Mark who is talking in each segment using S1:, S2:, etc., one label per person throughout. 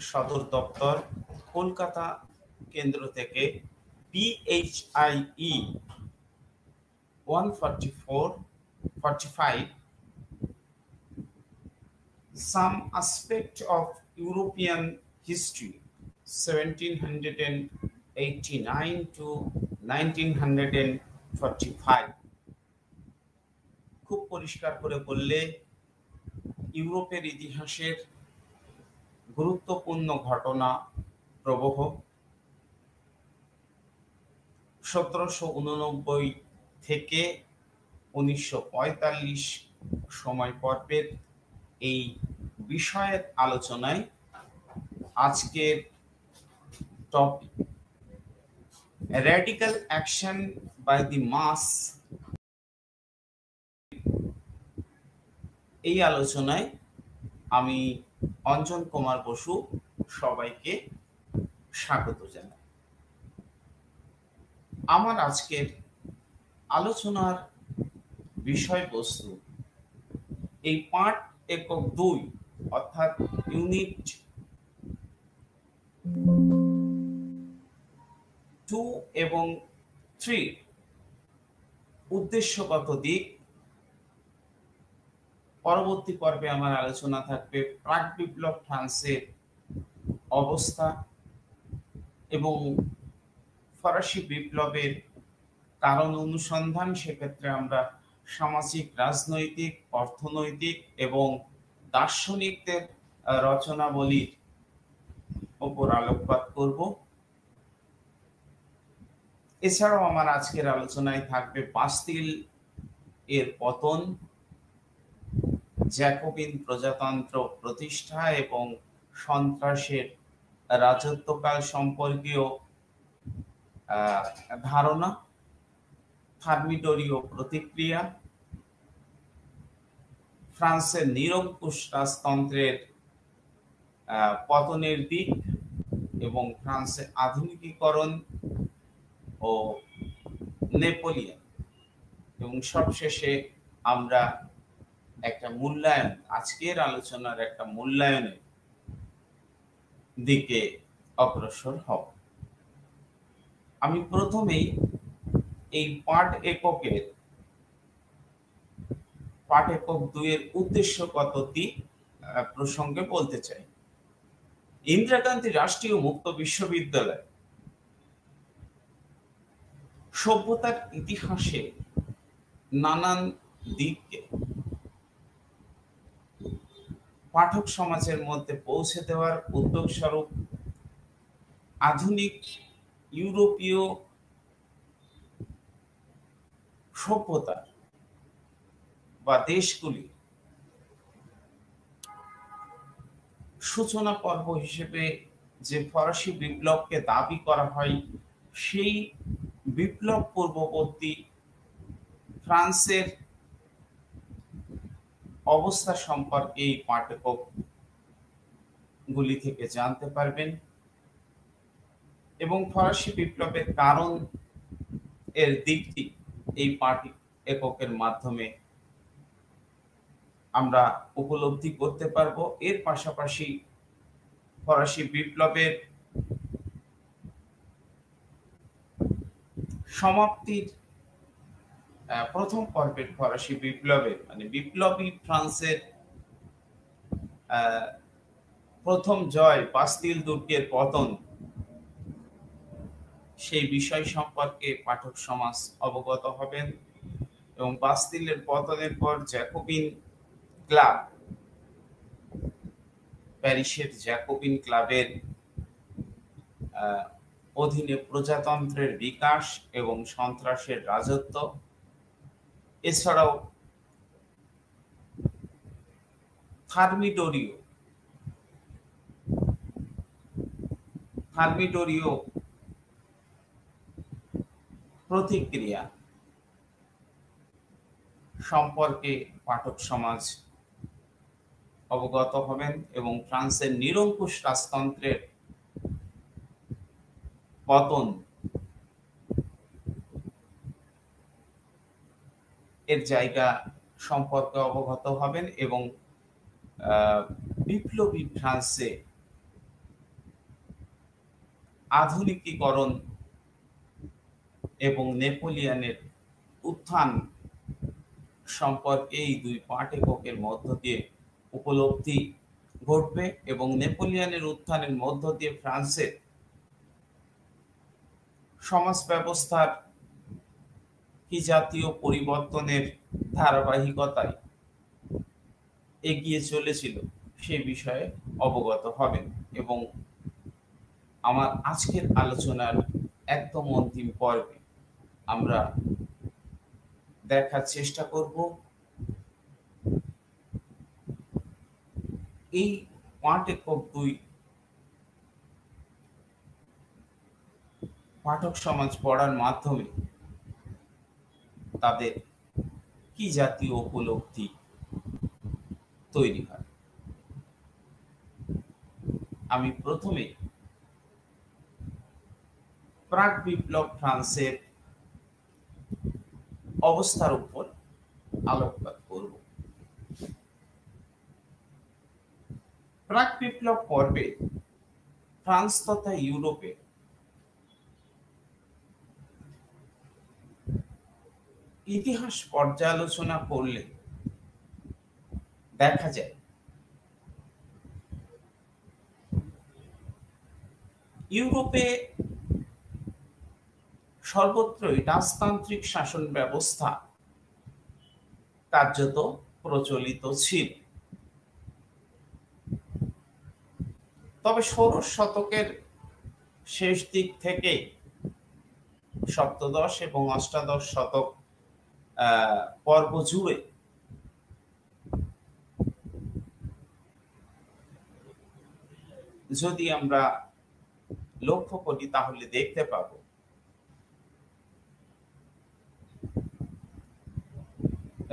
S1: সদর দপ্তর কলকাতা কেন্দ্র থেকে PHIE 145 Some Aspect of European History 1789 to 1945 খুব পরিষ্কার করে বললে ইউরোপের ইতিহাসের গুরুত্বপূর্ণ ঘটনা প্রবাহ 1789 থেকে 1945 সময় পর্বের এই বিষয়ের আলোচনায় আজকের topic radical action by the mass. এই আলোচনায় আমি অঞ্জন কুমার বসু সবাইকে স্বাগত জানাই। আমার আজকের আলোচনার বিষয়বস্তু এই পাঠ একক 2 অর্থাৎ ইউনিট 2 এবং 3 উদ্দেশ্যগত দিক। পরবর্তী পর্বে আমার আলোচনা থাকবে প্রাক বিপ্লব ফ্রান্সের অবস্থা এবং ফরাসি বিপ্লবের কারণ অনুসন্ধান। সেক্ষেত্রে আমরা সামাজিক, রাজনৈতিক, অর্থনৈতিক এবং দার্শনিকদের রচনাবলীর উপর আলোকপাত করব। এছাড়াও আমার আজকের আলোচনায় থাকবে বাস্তিল এর পতন, জ্যাকোবিন প্রজাতন্ত্র প্রতিষ্ঠা এবং সন্ত্রাসের রাজত্বকাল সম্পর্কীয় ধারণা, থার্মিডোরীয় প্রতিক্রিয়া, ফ্রান্সের নিরঙ্কুশ রাজতন্ত্রের পতনের দিক এবং ফ্রান্সের আধুনিকীকরণ ও নেপোলিয়ন, এবং সবশেষে আমরা একটা মূল্যায়ন, আজকের আলোচনার একটা মূল্যায়নের দিকে অগ্রসর হব। আমি প্রথমেই এই পাঠ একক 2 এর উদ্দেশ্যগত দিক প্রসঙ্গে বলতে চাই। ইন্দিরা গান্ধী রাষ্ট্রীয় মুক্ত বিশ্ববিদ্যালয় সভ্যতার ইতিহাসে নানান দিককে পাঠক সমাজের মধ্যে পৌঁছে দেওয়ার উদ্যোগ স্বরূপ আধুনিক ইউরোপীয় সভ্যতার বা দেশগুলি সূচনা পর্ব হিসেবে যে ফরাসি বিপ্লবকে দাবি করা হয়, সেই বিপ্লব পূর্ববর্তী ফ্রান্সের অবস্থা সম্পর্কে এই পাঠ্যগুলি থেকে জানতে পারবেন এবং ফরাসি বিপ্লবের কারণ এর দিকটি এই পাঠ এককের মাধ্যমে আমরা উপলব্ধি করতে পারবো। এর পাশাপাশি ফরাসি বিপ্লবের সমাপ্তির প্রথম পর্বের ফরাসি বিপ্লবের মানে বিপ্লবী ফ্রান্সের প্রথম জয়, বাস্তিল দুর্গের পতন, সেই বিষয় সম্পর্কে পাঠক সমাজ অবগত হবেন এবং বাস্তিলের পতনের পর জ্যাকোবিন ক্লাব, প্যারিসের জ্যাকোবিন ক্লাবের অধীনে প্রজাতন্ত্রের বিকাশ এবং সন্ত্রাসের রাজত্ব, এছাড়াও থার্মিডোরীয় প্রতিক্রিয়া সম্পর্কে পাঠক সমাজ অবগত হবেন এবং ফ্রান্সের নিরঙ্কুশ রাজতন্ত্রের পতন এর জায়গা সম্পর্কে অবগত হবেন এবং বিপ্লবী ফ্রান্সে আধুনিকীকরণ এবং নেপোলিয়নের উত্থান সম্পর্কে এই দুই পাঠকের মধ্য দিয়ে উপলব্ধি ঘটবে এবং নেপোলিয়নের উত্থানের মধ্য দিয়ে ফ্রান্সের সমাজ ব্যবস্থার কি জাতীয় পরিবর্তনের ধারাবাহিকতায় এগিয়ে চলেছিল সে বিষয়ে অবগত হবেন। এবং আমার আজকের আলোচনার একদম অন্তিম পর্বে আমরা দেখার চেষ্টা করব এই পাঠক দুই পাঠক সমাজ পড়ার মাধ্যমে তাদের কি জাতীয় উপলব্ধি তৈরি হয়। আমি প্রথমে প্রাক বিপ্লব ফ্রান্সের অবস্থার উপর আলোকপাত করব। প্রাক বিপ্লব পর্বে ফ্রান্স তথা ইউরোপে ইতিহাস পর্যালোচনা করলে দেখা যায় ইউরোপে সর্বত্রই রাজতান্ত্রিক শাসন ব্যবস্থা কার্যত প্রচলিত ছিল। তবে ষোড়শ শতকের শেষ দিক থেকে সপ্তদশ এবং অষ্টাদশ শতক পর্ব জুড়ে যদি আমরা লক্ষ্য করি তাহলে দেখতে পাব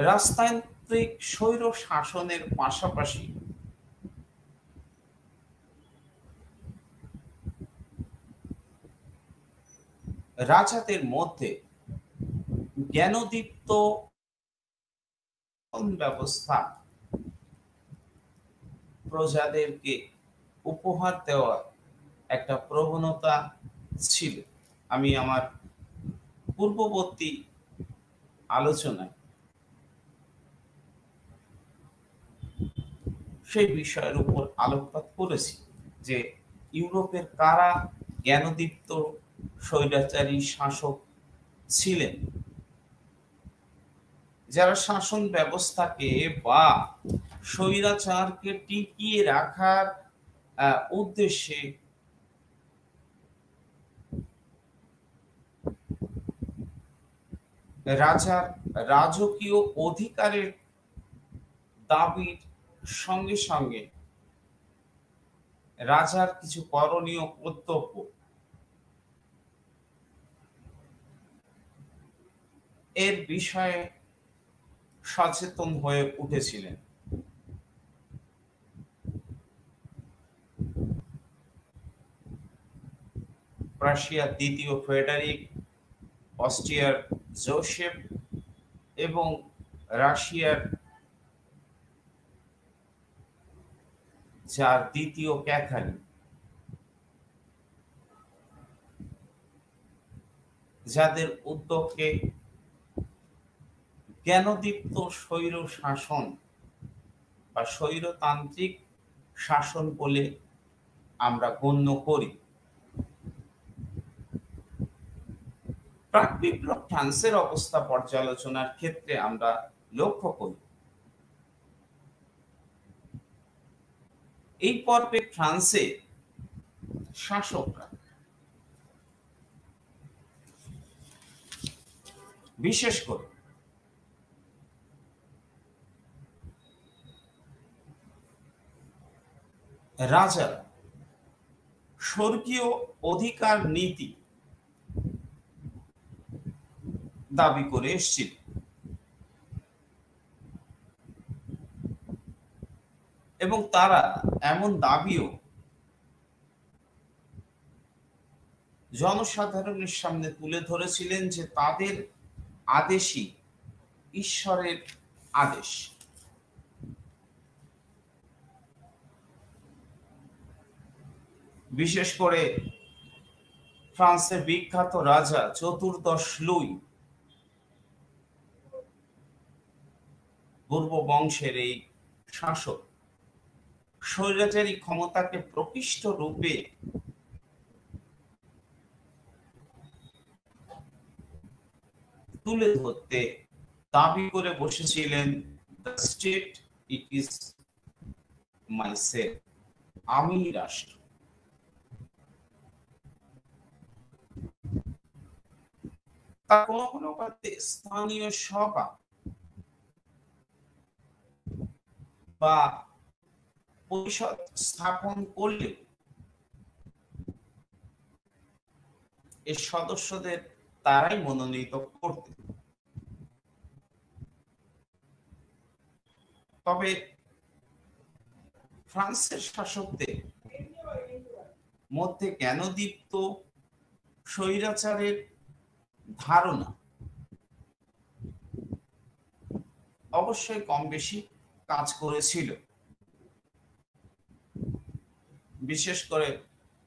S1: রাজতান্ত্রিক স্বৈর শাসনের পাশাপাশি রাজাদের মধ্যে জ্ঞানোদীপ্ত ব্যবস্থা প্রজাদেরকে উপহার দেওয়ার একটা প্রবণতা ছিল। আমি আমার পূর্ববর্তী আলোচনায় সেই বিষয়ের উপর আলোকপাত করেছি যে ইউরোপের কারা জ্ঞানোদীপ্ত স্বৈরাচারী শাসক ছিলেন, যারা শাসন ব্যবস্থাকে বা স্বৈরাচারকে টিকিয়ে রাখার উদ্দেশ্যে রাজার রাজকীয় অধিকারের দাবির সঙ্গে সঙ্গে রাজার কিছু করণীয় কর্তব্য এর বিষয়ে সচেতন হয়ে উঠেছিলেন। প্রাশিয়ার দ্বিতীয় ফ্রেডারিক, অস্ট্রিয়ার জোসেফ এবং রাশিয়ার যার দ্বিতীয় ক্যাথারিন, যাদের উদ্যোগে জ্ঞানোদীপ্ত স্বৈর শাসন বা স্বৈরতান্ত্রিক শাসন বলে আমরা গণ্য করি। প্রাক বিপ্লব ফ্রান্সের অবস্থা পর্যালোচনার ক্ষেত্রে আমরা লক্ষ্য করি এই পর্বে ফ্রান্সের শাসকরা বিশেষ করে রাজারা স্বর্গীয় অধিকার নীতি দাবি করে এসেছিল এবং তারা এমন দাবিও জনসাধারণের সামনে তুলে ধরেছিলেন যে তাদের আদেশই ঈশ্বরের আদেশ। বিশেষ করে ফ্রান্সের বিখ্যাত রাজা চতুর্দশ লুই পূর্ব বংশের এই শাসক স্বৈরাচারী ক্ষমতাকে প্রকৃষ্ট রূপে তুলে ধরতে দাবি করে বসেছিলেন, the state it is myself, আমি রাষ্ট্র। তা কোনো কোনো ক্ষেত্রে স্থানীয় সভা বা পরিষদ স্থাপন করলে এর সদস্যদের তারাই মনোনীত করতেন। তবে ফ্রান্সের শাসকদের মধ্যে জ্ঞানোদীপ্ত স্বৈরাচারের ধারণা অবশ্যই কম বেশি কাজ করেছিল। বিশেষ করে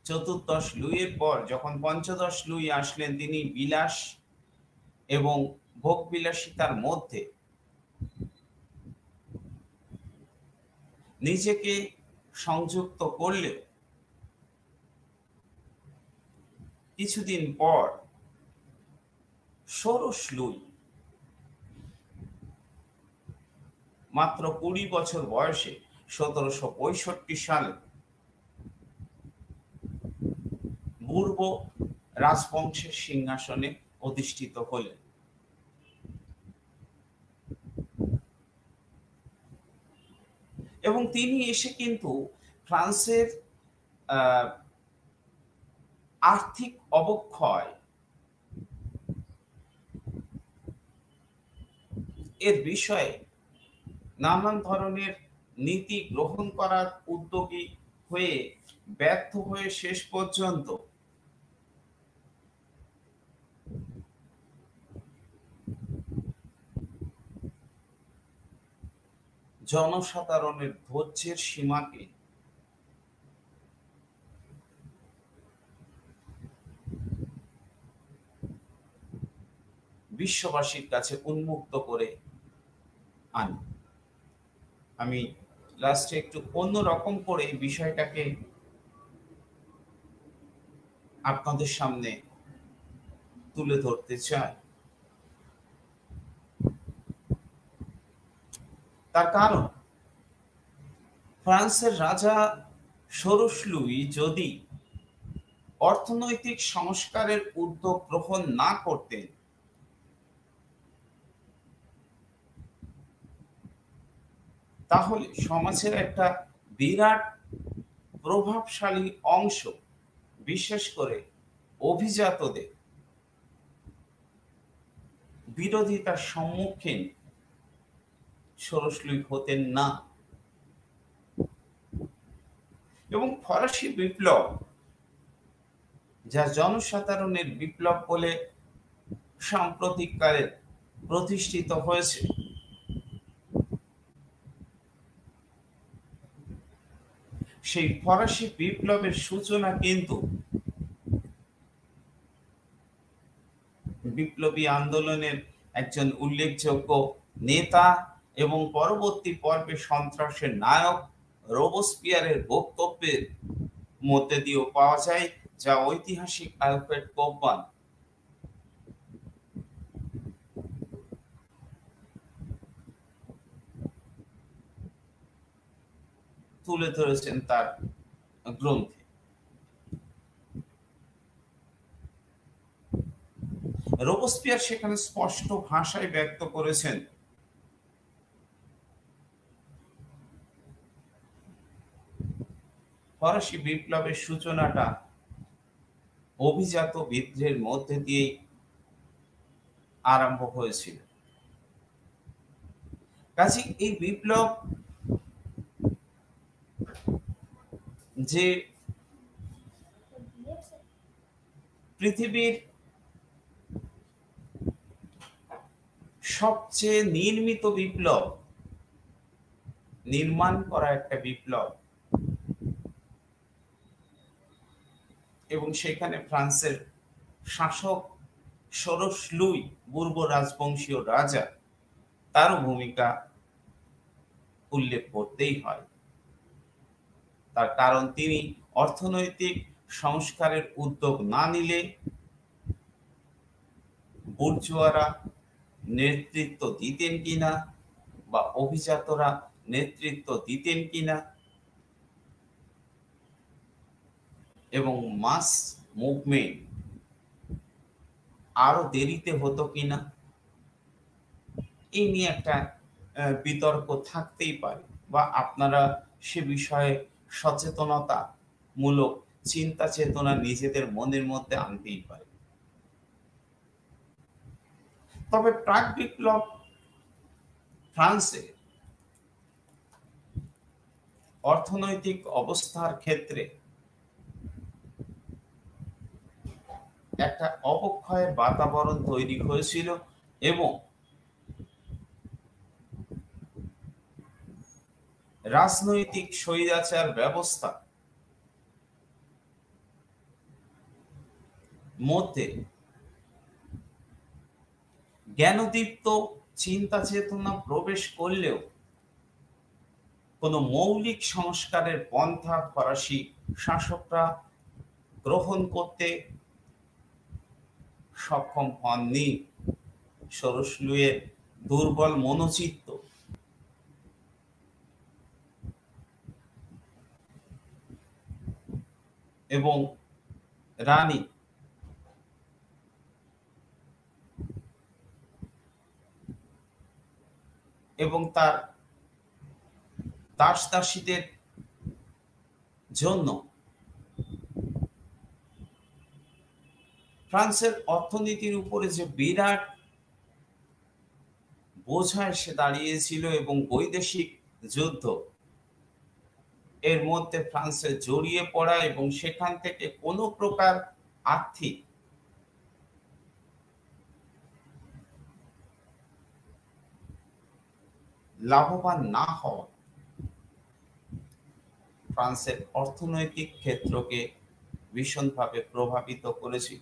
S1: চতুর্দশ লুইয়ের পর যখন পঞ্চদশ লুই আসলেন, তিনি বিলাস এবং ভোগ বিলাসিতার মধ্যে নিজেকে সংযুক্ত করলেও কিছুদিন পর ষোড়শ লুই মাত্র 20 বছর বয়সে 1765 সালে পূর্ব রাজবংশের সিংহাসনে অধিষ্ঠিত হলেন। এবং তিনি এসে কিন্তু ফ্রান্সের আর্থিক অবক্ষয় এর বিষয়ে নানান ধরনের নীতি গ্রহণ করার উদ্যোগী হয়ে ব্যর্থ হয়ে শেষ পর্যন্ত জনসাধারণের ধৈর্যের সীমাকে বিশ্ববাসীর কাছে উন্মুক্ত করে আনে। আমি লাস্টে একটু অন্যরকম করে বিষয়টাকে আপনাদের সামনে তুলে ধরতে চাই। তার কারণ ফ্রান্সের রাজা ষোড়শ লুই যদি অর্থনৈতিক সংস্কারের উদ্যোগ গ্রহণ না করতেন, তাহলে সমাজের একটা বিরাট প্রভাবশালী অংশ, বিশেষ করে অভিজাতদের বিরোধিতার সম্মুখীন ষোড়শ লুই হতেন না। এবং ফরাসি বিপ্লব, যা জনসাধারণের বিপ্লব বলে সাম্প্রতিককালে প্রতিষ্ঠিত হয়েছে, সেই ফরাসি বিপ্লবের সূচনা কিন্তু বিপ্লবী আন্দোলনের একজন উল্লেখযোগ্য নেতা এবং পরবর্তী পর্বে সন্ত্রাসের নায়ক রোবসপিয়ারের বক্তব্যের মধ্যে দিয়েও পাওয়া যায়, যা ঐতিহাসিক আলফ্রেড কোপমান তুলে ধরেছেন তার গ্রন্থে। রোবসপিয়ার সেখানে স্পষ্ট ভাষায় ব্যক্ত করেছেন ফরাসি বিপ্লবের সূচনাটা অভিজাত বিদ্রোহের মধ্যে দিয়েই আরম্ভ হয়েছিল। কাজে এই বিপ্লব যে পৃথিবীর সবচেয়ে নির্মিত বিপ্লব, নির্মাণ করা একটা বিপ্লব, এবং সেখানে ফ্রান্সের শাসক ষোড়শ লুই পূর্ব রাজবংশীয় রাজা, তারও ভূমিকা উল্লেখ করতেই হয়। তার কারণ তিনি অর্থনৈতিক সংস্কারের উদ্যোগ না নিলে বুর্জোয়ারা নেতৃত্ব দিতেন কিনা বা অভিজাতরা নেতৃত্ব দিতেন কিনা এবং মাস মুভমেন্ট আরো দেরিতে হতো কিনা, এই নিয়ে একটা বিতর্ক থাকতেই পারে, বা আপনারা সে বিষয়ে সচেতনতা মূলক চিন্তা চেতনা নিজেদের মনের মধ্যে আনতেই পারে। তবে প্রাক বিপ্লব ফ্রান্সে অর্থনৈতিক অবস্থার ক্ষেত্রে একটা অবক্ষয়ের বাতাবরণ তৈরি হয়েছিল এবং রাজনৈতিক স্বৈরাচার ব্যবস্থা মধ্যে জ্ঞানোদীপ্ত চিন্তা চেতনা প্রবেশ করলেও কোনো মৌলিক সংস্কারের পন্থা ফরাসি শাসকরা গ্রহণ করতে সক্ষম হননি। ষোড়শ লুইয়ের দুর্বল মনোচিত্ত এবং রানী এবং তার দাস দাসীদের জন্য ফ্রান্সের অর্থনীতির উপরে যে বিরাট বোঝা এসে দাঁড়িয়েছিল এবং বৈদেশিক যুদ্ধ এর মধ্যে ফ্রান্সে জড়িয়ে পড়া এবং সেখান থেকে কোনো প্রকার আর্থিক লাভবান না হওয়া ফ্রান্সের অর্থনৈতিক ক্ষেত্রকে ভীষণভাবে প্রভাবিত করেছিল।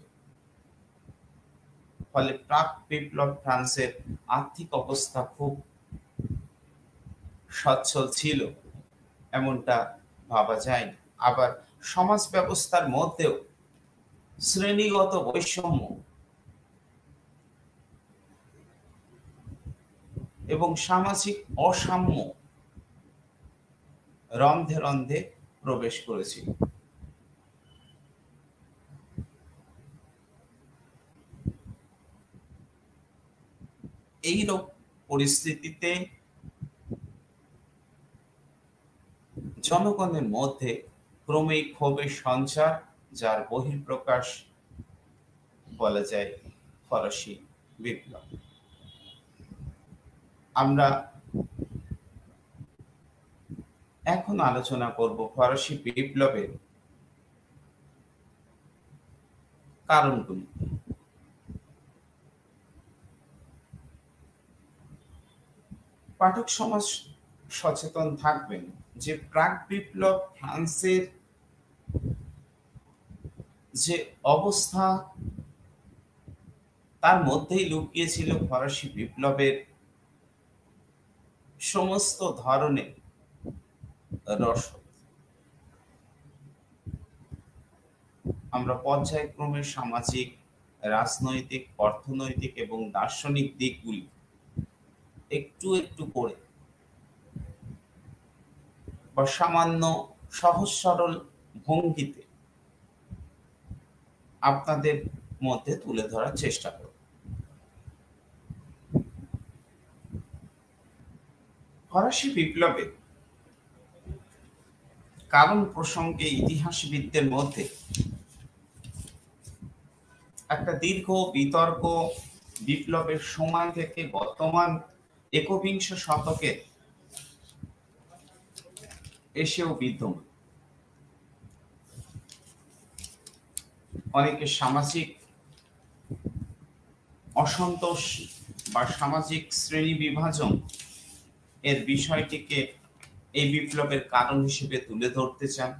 S1: ফলে প্রাক বিপ্লব ফ্রান্সের আর্থিক অবস্থা খুব সচ্ছল ছিল এমনটা ভাবা যায় না। আবার সমাজ ব্যবস্থার মধ্যেও শ্রেণীগত বৈষম্য এবং সামাজিক অসাম্য রন্ধে রন্ধে প্রবেশ করেছিল। এইরূপ পরিস্থিতিতে জনগণের মধ্যে ক্রমেই ক্ষোভের সঞ্চার, যার বহিঃপ্রকাশ বলা যায় ফরাসি বিপ্লব। আমরা এখন আলোচনা করব ফরাসি বিপ্লবের কারণগুলি। পাঠক সমাজ সচেতন থাকবেন যে প্রাক বিপ্লব ফ্রান্সের যে অবস্থা তার মধ্যেই লুকিয়েছিল ফরাসি বিপ্লবের সমস্ত ধরনের রসদ। আমরা পর্যায়ক্রমে সামাজিক, রাজনৈতিক, অর্থনৈতিক এবং দার্শনিক দিকগুলি একটু একটু করে বা সামান্য সহজ সরল ভঙ্গিতে আপনাদের মধ্যে তুলে ধরার চেষ্টা করব। ফরাসি বিপ্লবের কারণ প্রসঙ্গে ইতিহাসবিদদের মধ্যে একটা দীর্ঘ বিতর্ক বিপ্লবের সময় থেকে বর্তমান একবিংশ শতকে এসেও বিদ্যমান। অনেকে সামাজিক অসন্তোষ বা সামাজিক শ্রেণী বিভাজন এর বিষয়টিকে এই বিপ্লবের কারণ হিসেবে তুলে ধরতে চান।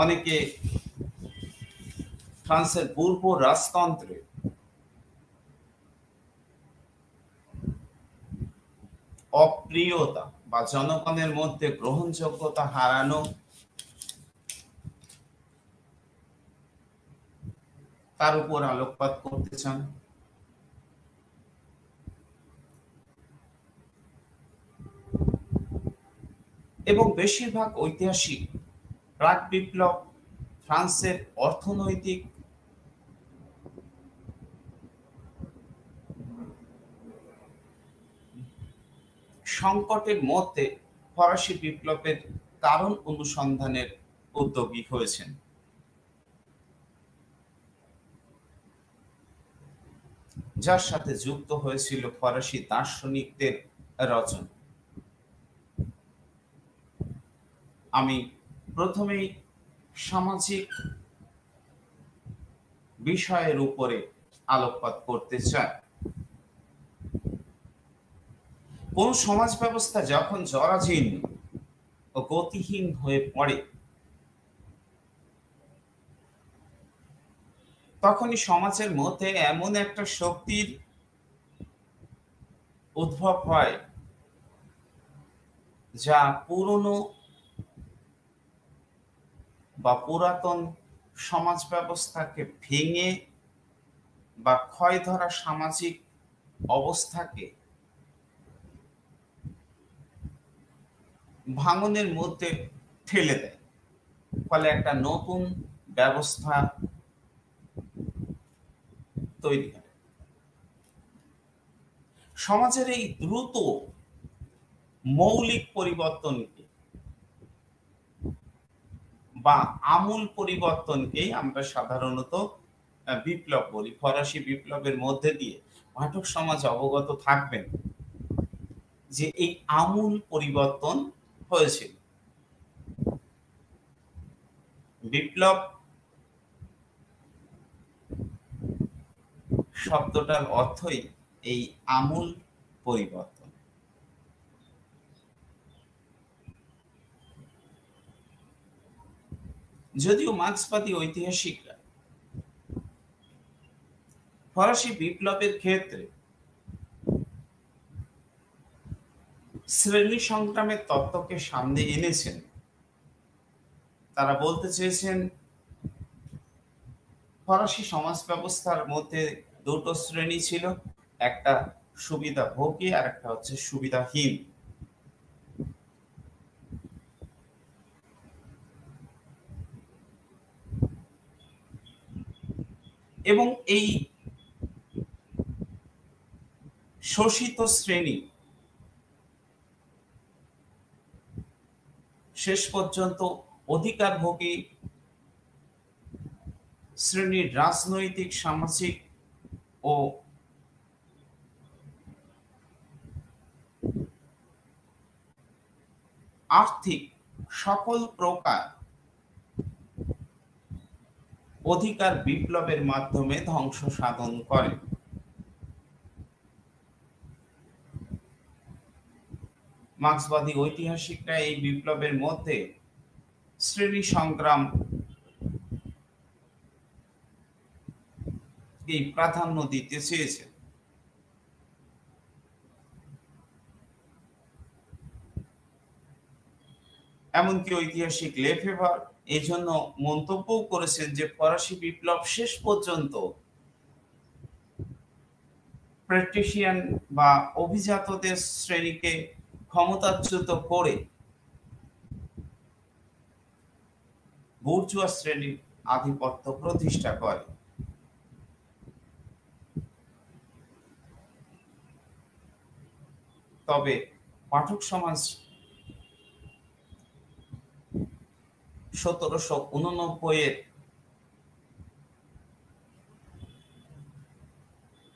S1: অনেকে ফ্রান্সের পূর্ব রাজতন্ত্রে অপ্রিয়তা বা জনগণের মধ্যে গ্রহণযোগ্যতা হারানো, তার উপর আলোকপাত করতে চান। এবং বেশিরভাগ ঐতিহাসিক প্রাক বিপ্লব ফ্রান্সের অর্থনৈতিক সংকটের মধ্যে ফরাসি বিপ্লবের কারণ অনুসন্ধানের উদ্যোগী হয়েছেন। যার সাথে যুক্ত হয়েছিল ফরাসি দার্শনিকদের রচনা। আমি প্রথমেই সামাজিক বিষয়ের উপরে আলোকপাত করতে চাই। কোন সমাজ ব্যবস্থা যখন জরাজীর্ণ ও গতিহীন হয়ে পড়ে, তখনই সমাজের মধ্যে এমন একটা শক্তির উদ্ভব হয় যা পুরনো বা পুরাতন সমাজ ব্যবস্থাকে ভেঙে বা ক্ষয় ধরা সামাজিক অবস্থাকে ভাঙনের মধ্যে ঠেলে দেয়। ফলে একটা নতুন ব্যবস্থা তৈরি হয়। সমাজের এই দ্রুত মৌলিক পরিবর্তনকে বা আমূল পরিবর্তনকেই আমরা সাধারণত বিপ্লব বলি। ফরাসি বিপ্লবের মধ্যে দিয়ে পাঠক সমাজ অবগত থাকবেন যে এই আমূল পরিবর্তন হয়েছিল। বিপ্লব শব্দটার অর্থই এই আমূল পরিবর্তন। যদিও মার্ক্সবাদী ঐতিহাসিকরা ফরাসি বিপ্লবের ক্ষেত্রে শ্রেণী সংগ্রামের তত্ত্বকে সামনে এনেছেন, তারা বলতে চেয়েছেন ফরাসি সমাজ ব্যবস্থার মধ্যে দুটো শ্রেণী ছিল, একটা সুবিধাভোগী আর একটা হচ্ছে সুবিধাহীন। এবং এই শোষিত শ্রেণী শেষ পর্যন্ত অধিকারভোগী শ্রেণীর রাজনৈতিক, সামাজিক ও আর্থিক সকল প্রকার অধিকার বিপ্লবের মাধ্যমে ধ্বংস সাধন করে। মার্ক্সবাদী ঐতিহাসিকরা এই বিপ্লবের মধ্যে শ্রেণী সংগ্রাম এই প্রাধান্য দিতে চেয়েছে। এমনকি ঐতিহাসিক লেফেভার এই জন্য মন্তব্য করেছেন যে ফরাসি বিপ্লব শেষ পর্যন্ত প্যাট্রিশিয়ান বা অভিজাতদের শ্রেণীকে ক্ষমতাচ্যুত করে বুর্জোয়া শ্রেণীর আধিপত্য প্রতিষ্ঠা করে। তবে পাঠক সমাজ 1789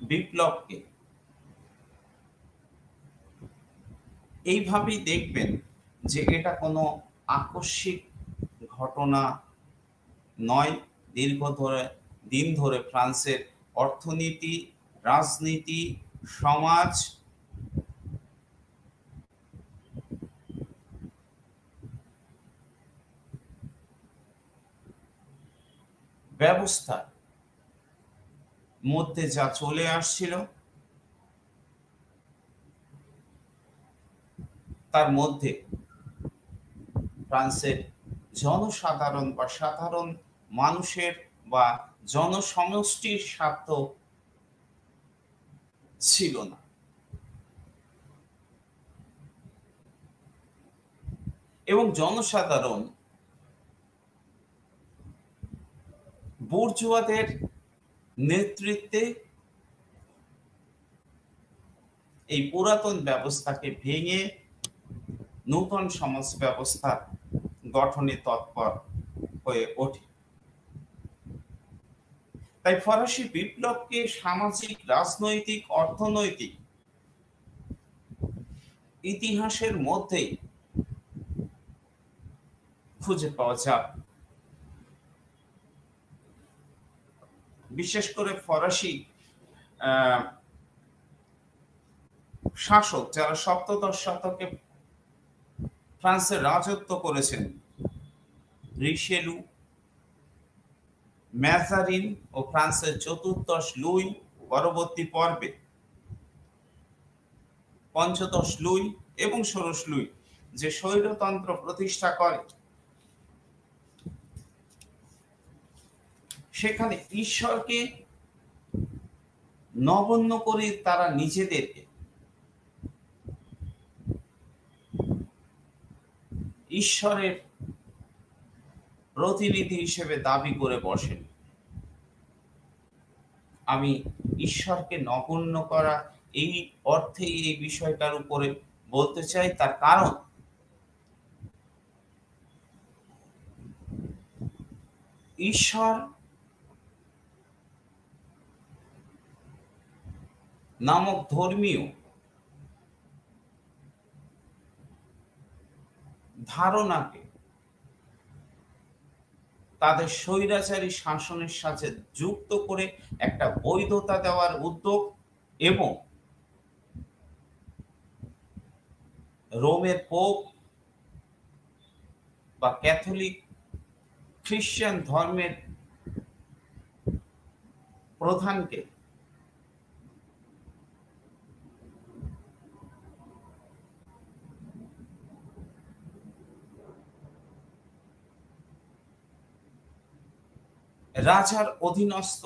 S1: বিপ্লবকে এইভাবেই দেখবেন যে এটা কোনো আকস্মিক ঘটনা নয়। দিন ধরে ফ্রান্সের অর্থনীতি, রাজনীতি, সমাজ ব্যবস্থার মধ্যে যা চলে আসছিল তার মধ্যে ফ্রান্সের জনসাধারণ বা সাধারণ মানুষের বা জনসমষ্টির স্বার্থ ছিল না। এবং জনসাধারণ বুর্জোয়াদের নেতৃত্বে এই পুরাতন ব্যবস্থাকে ভেঙে নূতন সমাজ ব্যবস্থা গঠনে তৎপর হয়ে ওঠে। তাই ফরাসি বিপ্লবকে সামাজিক, রাজনৈতিক, অর্থনৈতিক ইতিহাসের মধ্যেই খুঁজে পাওয়া যায়। বিশেষ করে ফরাসি শাসক যারা সপ্তদশ শতকে ফ্রান্সে রাজত্ব করেছেন, রিশেলু, ম্যাজারিন ও ফ্রান্সের চতুর্দশ লুই, পরবর্তী পর্বে পঞ্চদশ লুই এবং ষোড়শ লুই যে স্বৈরতন্ত্র প্রতিষ্ঠা করে, সেখানে ঈশ্বরকে নগণ্য করে তারা নিজেদেরকে ঈশ্বরের প্রতিনিধি হিসেবে দাবি করে বসেন। আমি ঈশ্বরকে নগণ্য করা এই অর্থেই এই বিষয়টার উপরে বলতে চাই, তার কারণ ঈশ্বর নামক ধর্মীয় ধারণাকে তাদের স্বৈরাচারী শাসনের সাথে যুক্ত করে একটা বৈধতা দেওয়ার উদ্যোগ এবং রোমের পোপ বা ক্যাথলিক খ্রিস্টান ধর্মের প্রধানকে রাজার অধীনস্থ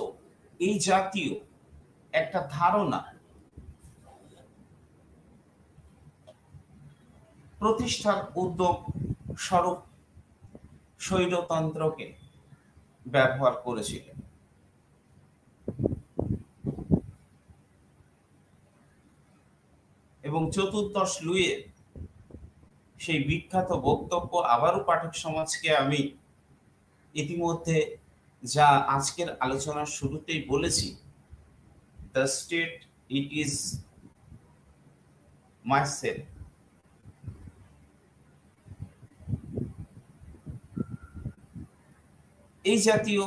S1: এই জাতীয় একটা ধারণা প্রতিষ্ঠার উদ্যোগ স্বরূপ স্বৈরতন্ত্রকে ব্যবহার করেছিলেন। এবং চতুর্দশ লুইয়ের সেই বিখ্যাত বক্তব্য আবারও পাঠক সমাজকে আমি ইতিমধ্যে যা আজকের আলোচনার শুরুতেই বলেছি, the state it is myself. এই জাতীয়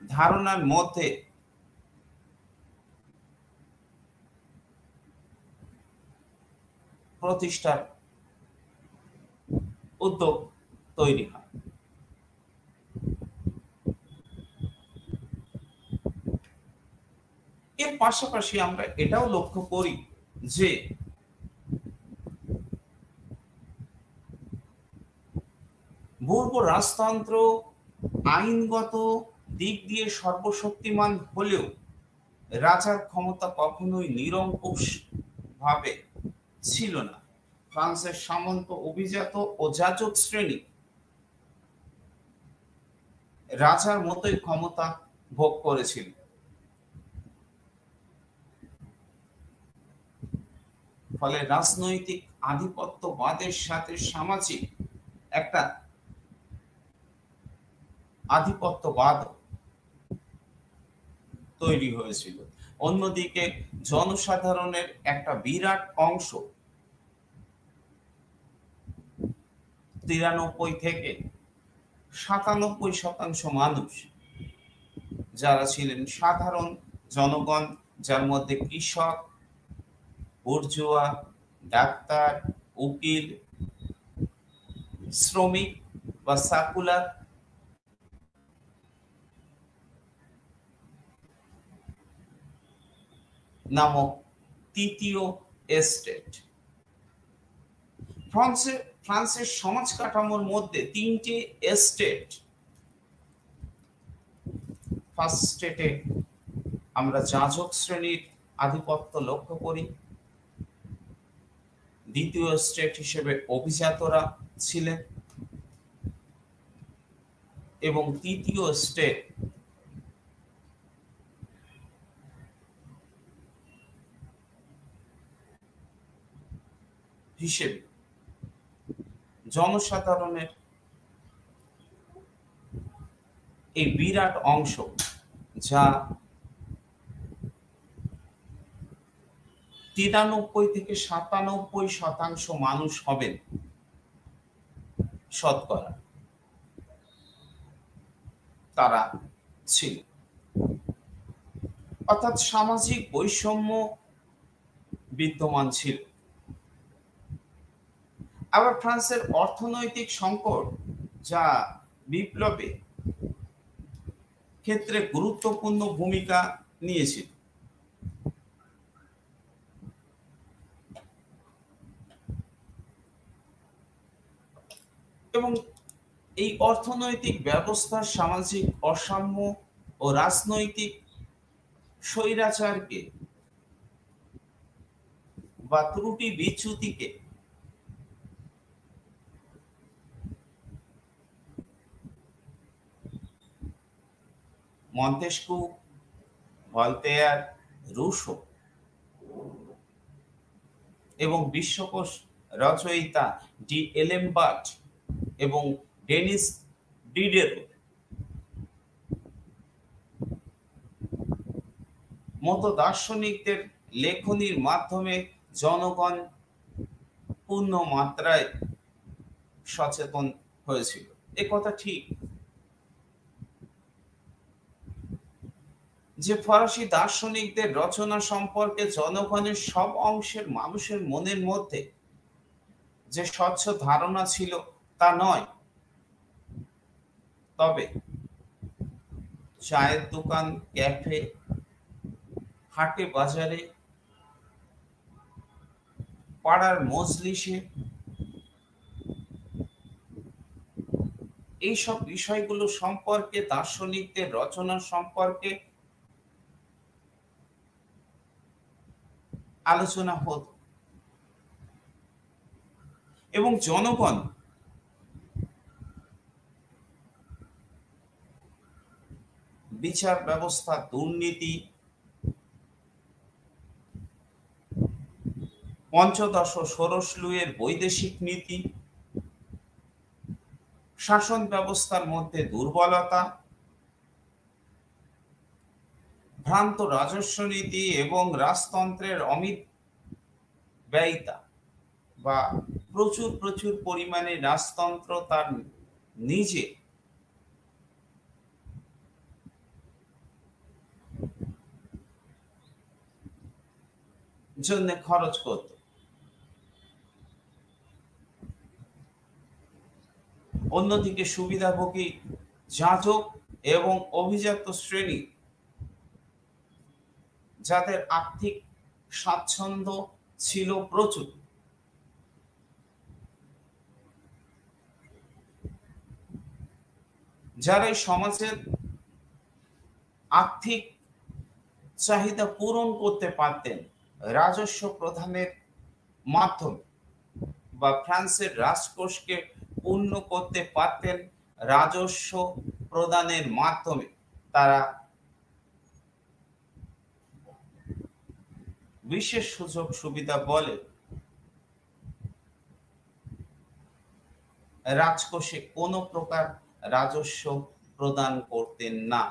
S1: ধারণার মধ্যে প্রতিষ্ঠার উদ্যোগ তৈরি হয়। এর পাশাপাশি আমরা এটাও লক্ষ্য করি যে বুর্ব রাজতন্ত্র আইনগত দিক দিয়ে সর্বশক্তিমান হলেও রাজার ক্ষমতা কখনোই নিরঙ্কুশ ভাবে ছিল না। ফ্রান্সের সামন্ত, অভিজাত ও যাজক শ্রেণী রাজার মতোই ক্ষমতা ভোগ করেছিল। ফলে রাজনৈতিক আধিপত্যবাদের সাথে সামাজিক একটা আধিপত্যবাদ তৈরি হয়েছিল। অন্যদিকে জনসাধারণের একটা বিরাট অংশ 93 থেকে 97% মানুষ যারা ছিলেন সাধারণ জনগণ, যার মধ্যে কৃষক, বুর্জোয়া, ডাক্তার, উকিল, শ্রমিক বা সাকুলার নামক তৃতীয় এস্টেট। ফ্রান্সের সমাজ কাঠামোর মধ্যে তিনটে এস্টেট। ফার্স্ট স্টেটে আমরা যাজক শ্রেণীর আধিপত্য লক্ষ্য করি। দ্বিতীয় স্টেট হিসেবে অভিজাতরা ছিলেন এবং তৃতীয় স্টেট হিসেবে জনসাধারণের এই বিরাট অংশ, যা 93 থেকে 97% মানুষ হবেন শতকরা, তারা ছিল। অর্থাৎ সামাজিক বৈষম্য বিদ্যমান ছিল। আবার ফ্রান্সের অর্থনৈতিক সংকট, যা বিপ্লবে ক্ষেত্রে গুরুত্বপূর্ণ ভূমিকা নিয়েছিল। এবং এই অর্থনৈতিক ব্যবস্থার সামাজিক অসাম্য ও রাজনৈতিক স্বৈরাচারকে বা ত্রুটি বিচ্যুতিকে মন্তেস্কু, ভলতেয়ার, রুশো এবং বিশ্বকোষ রচয়িতা ডি এলেমবার্ট এবং ডেনিস ডিডেরো মতো দার্শনিকদের লেখনীর মাধ্যমে জনগণ পূর্ণ মাত্রায় সচেতন হয়েছিল। এ কথা ঠিক যে ফরাসি দার্শনিকদের রচনা সম্পর্কে জনগণের সব অংশের মানুষের মনের মধ্যে যে স্বচ্ছ ধারণা ছিল তা নয়। তবে চায়ের দোকান, ক্যাফে, হাটে বাজারে, পাড়ার মজলিসে এইসব বিষয়গুলো সম্পর্কে, দার্শনিকদের রচনা সম্পর্কে আলোচনা হতো এবং জনগণ বিচার ব্যবস্থা, দুর্নীতি, পঞ্চদশ ও ষোড়শ লুইয়ের বৈদেশিক নীতি, শাসন ব্যবস্থার মধ্যে দুর্বলতা, ভ্রান্ত রাজস্ব নীতি এবং রাজতন্ত্রের অমিত ব্যয়িতা বা প্রচুর পরিমাণে রাজতন্ত্র তার নিজে জন্য খরচ করত। অন্যদিকে সুবিধাভোগী যাজক এবং অভিজাত শ্রেণী, যাদের আর্থিক স্বাচ্ছন্দ্য ছিল প্রচুর, যারা এই সমাজের আর্থিক চাহিদা পূরণ করতে পারতেন রাজস্ব প্রদানের মাধ্যমে বা ফ্রান্সের রাজকোষকে পূর্ণ করতে পারতেন রাজস্ব প্রদানের মাধ্যমে, তারা বিশেষ সুযোগ সুবিধা বলে রাজকোষে কোনো প্রকার রাজস্ব প্রদান করতেন না।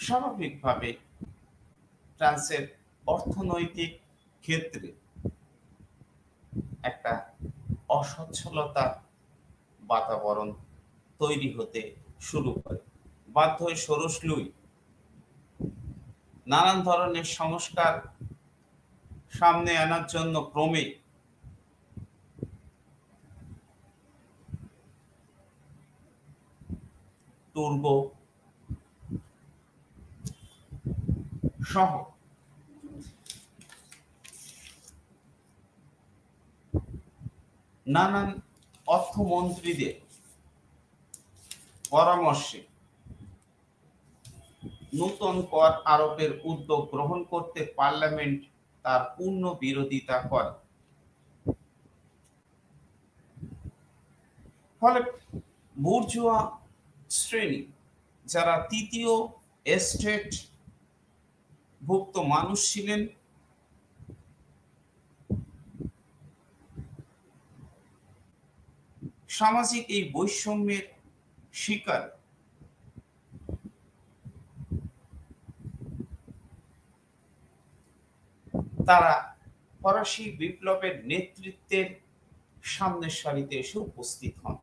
S1: স্বাভাবিকভাবে ফ্রান্সের অর্থনৈতিক ক্ষেত্রে একটা অসচ্ছলতার বাতাবরণ তৈরি হতে শুরু করে। বাধ্য হয়ে ষোড়শ লুই নানান ধরনের সংস্কার সামনে আনার জন্য ক্রমে টুর্গো, সহ নানান অর্থমন্ত্রীদের পরামর্শে নতুন কর আরোপের উদ্যোগ গ্রহণ করতে পার্লামেন্ট তার পূর্ণ বিরোধিতা করে। ফলে বুর্জোয়া শ্রেণী, যারা তৃতীয় এস্টেট ভুক্ত মানুষ ছিলেন, সামাজিক এই বৈষম্যের শিকার। তারা ফরাসি বিপ্লবের নেতৃত্বের সামনের সারিতে এসে উপস্থিত হন।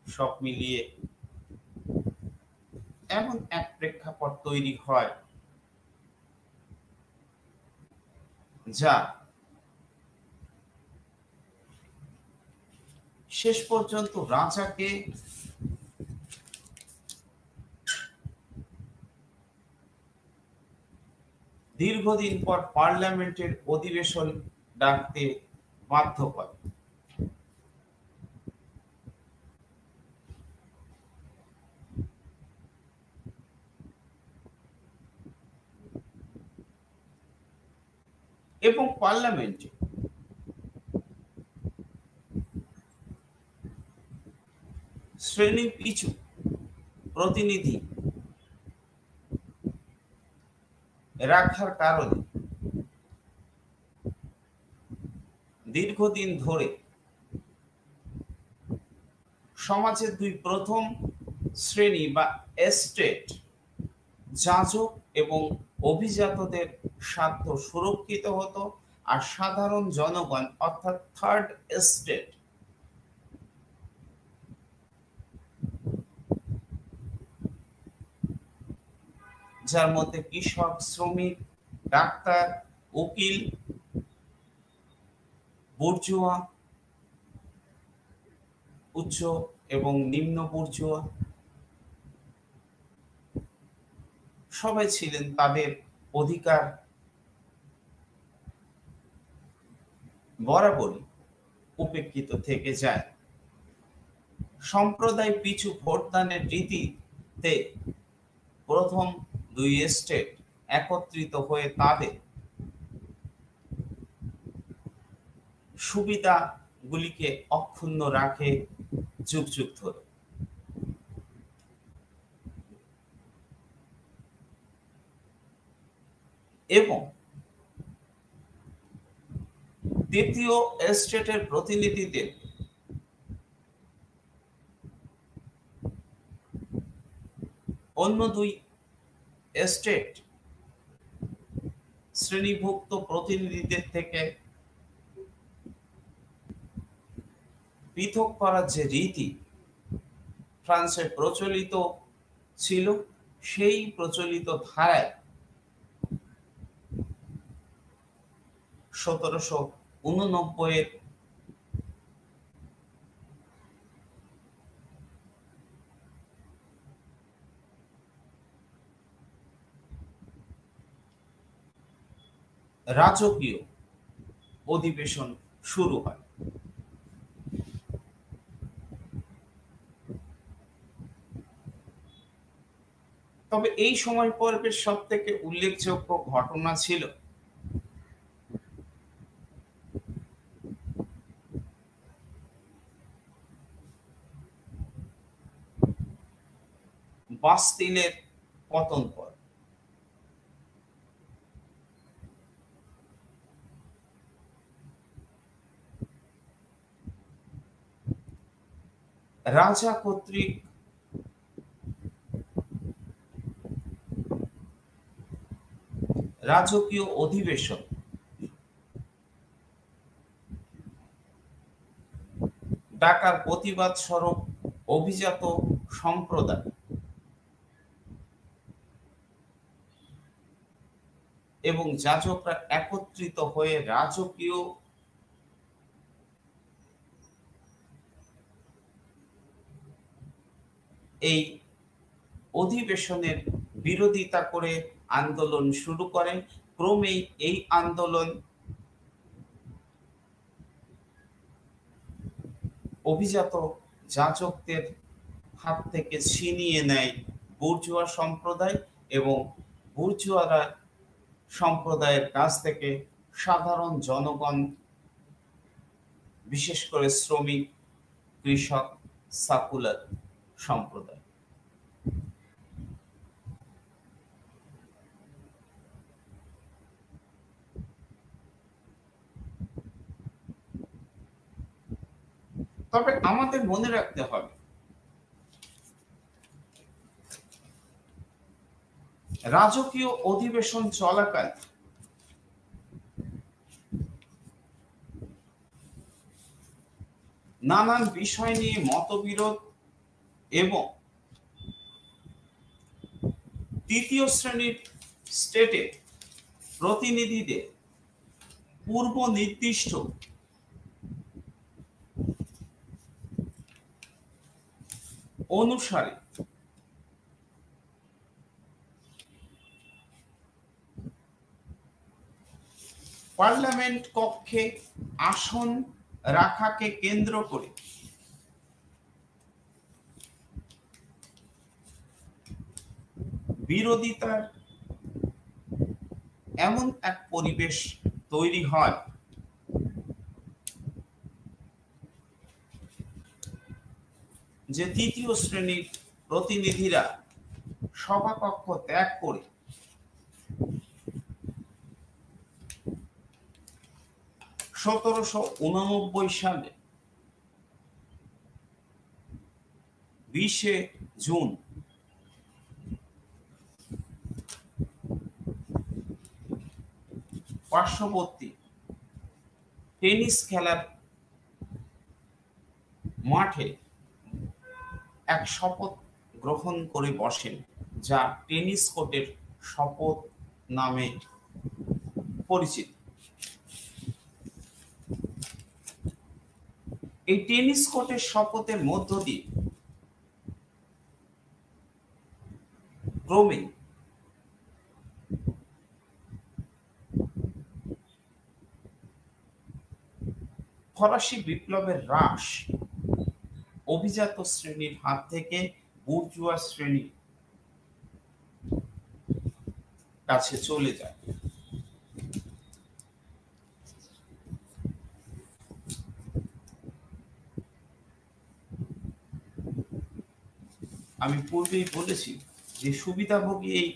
S1: সব মিলিয়ে এমন এক প্রেক্ষাপট তৈরি হয় যা শেষ পর্যন্ত রাজাকে দীর্ঘদিন পর পার্লামেন্টের অধিবেশন ডাকতে বাধ্য করে। এবং পার্লামেন্টে শ্রেণী পিছু প্রতিনিধি রাখার কারণে দীর্ঘদিন ধরে সমাজের দুই প্রথম শ্রেণী বা এস্টেট, যাজক এবং অভিজাতদের স্বার্থ সুরক্ষিত হতো, আর সাধারণ জনগণ অর্থাৎ থার্ড এস্টেট যার মধ্যে কৃষক, শ্রমিক, ডাক্তার, উকিল, বুর্জোয়া, উচ্চ এবং নিম্ন বুর্জোয়া সবাই ছিলেন, তাদের অধিকার বরাবরই উপেক্ষিত থেকে যায়। সম্প্রদায় পিছু ভোটদানের রীতিতে প্রথম দুই এস্টেট একত্রিত হয়ে তাদের সুবিধাগুলিকে অক্ষুণ্ণ রাখে যুগ যুগ ধরে। এবং দ্বিতীয় এস্টেটের প্রতিনিধিদের অন্য দুই এস্টেট শ্রেণীভুক্ত প্রতিনিধিদের থেকে পৃথক করার যে রীতি ফ্রান্সে প্রচলিত ছিল, সেই প্রচলিত ধারায় 1789 রাজকীয় অধিবেশন শুরু হয়। তবে এই সময় পর্বের সব থেকে উল্লেখযোগ্য ঘটনা ছিল বাস্তিলের পতন পর। রাজা কর্তৃক রাজকীয় অধিবেশন ডাকার প্রতিবাদ স্বরূপ অভিজাত সম্প্রদায় এবং যাজকরা একত্রিত হয়ে রাজকীয় এই অধিবেশনের বিরোধিতা করে আন্দোলন শুরু করেন। ক্রমেই এই আন্দোলন অভিজাত যাজকদের হাত থেকে ছিনিয়ে নেয় বুর্জোয়া সম্প্রদায়, এবং বুর্জোয়ারা সম্প্রদায়ের কাছ থেকে সাধারণ জনগণ, বিশেষ করে শ্রমিক, কৃষক, সাকুলার সম্প্রদায়। তবে আমাদের মনে রাখতে হবে, রাজকীয় অধিবেশন চলাকালে নানান বিষয় নিয়ে মতবিরোধ এবং তৃতীয় শ্রেণীর স্টেটের প্রতিনিধিদের পূর্ব নির্দিষ্ট অনুসারে পার্লামেন্ট কক্ষে আসন রাখাকে কেন্দ্র করে বিরোধিতার এমন এক পরিবেশ তৈরি হয় যে তৃতীয় শ্রেণীর প্রতিনিধিরা সভাকক্ষ ত্যাগ করে 1789 সালে 20 জুন পার্শ্ববর্তী টেনিস খেলার মাঠে এক শপথ গ্রহণ করে বসেন, যা টেনিস কোর্টের শপথ নামে পরিচিত। এই টেনিস কোর্টের শপথের মধ্য দিয়ে ক্রমে ফরাসি বিপ্লবের হ্রাস অভিজাত শ্রেণীর হাত থেকে বুর্জোয়া শ্রেণীর কাছে চলে যায়। আমি পূর্বেই বলেছি যে সুবিধাভোগী এই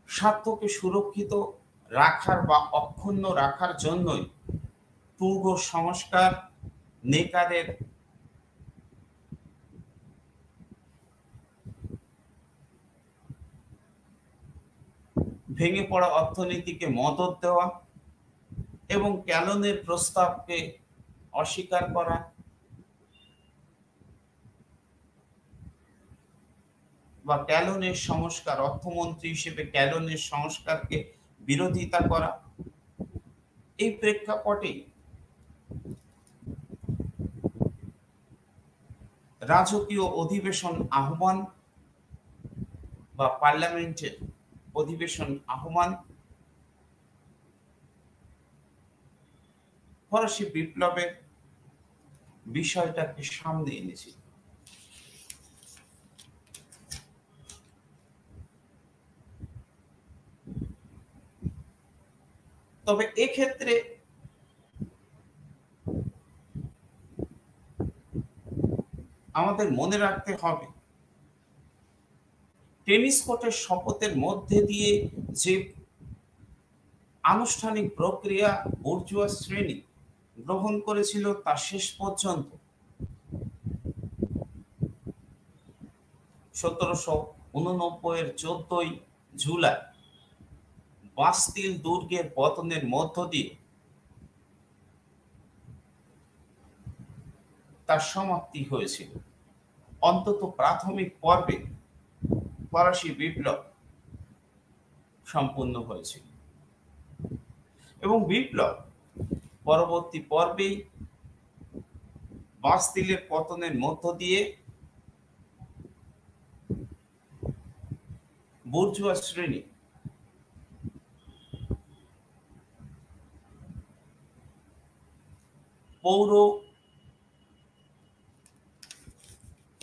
S1: স্বার্থকে সুরক্ষিত রাখার বা অক্ষুণ্ণ রাখার জন্যই পূর্ব সংস্কার, নেকারের ভেঙে পড়া অর্থনীতিকে মদত দেওয়া এবং ক্যালনের প্রস্তাবকে অস্বীকার করা বা ক্যালনের সংস্কার, অর্থমন্ত্রী হিসেবে ক্যালনের সংস্কারকে বিরোধিতা করা, এই প্রেক্ষাপটে রাজকীয় অধিবেশন আহ্বান বা পার্লামেন্টের অধিবেশন আহ্বান ফরাসি বিপ্লবের বিষয়টাকে সামনে এনেছে। তবে এক্ষেত্রে আমাদের মনে রাখতে হবে, টেনিস কোর্টের শপথের মধ্যে দিয়ে যে আনুষ্ঠানিক প্রক্রিয়া বুর্জোয়া শ্রেণী গ্রহণ করেছিল তা শেষ পর্যন্ত 1789 14 জুলাই বাস্তিল দুর্গের পতনের মধ্য দিয়ে তার সমাপ্তি হয়েছিল। অন্তত প্রাথমিক পর্বে ফরাসি বিপ্লব সম্পূর্ণ হয়েছিল এবং বিপ্লব পরবর্তী পর্বেই বাস্তিলের পতনের মধ্য দিয়ে বুর্জোয়া শ্রেণী পৌর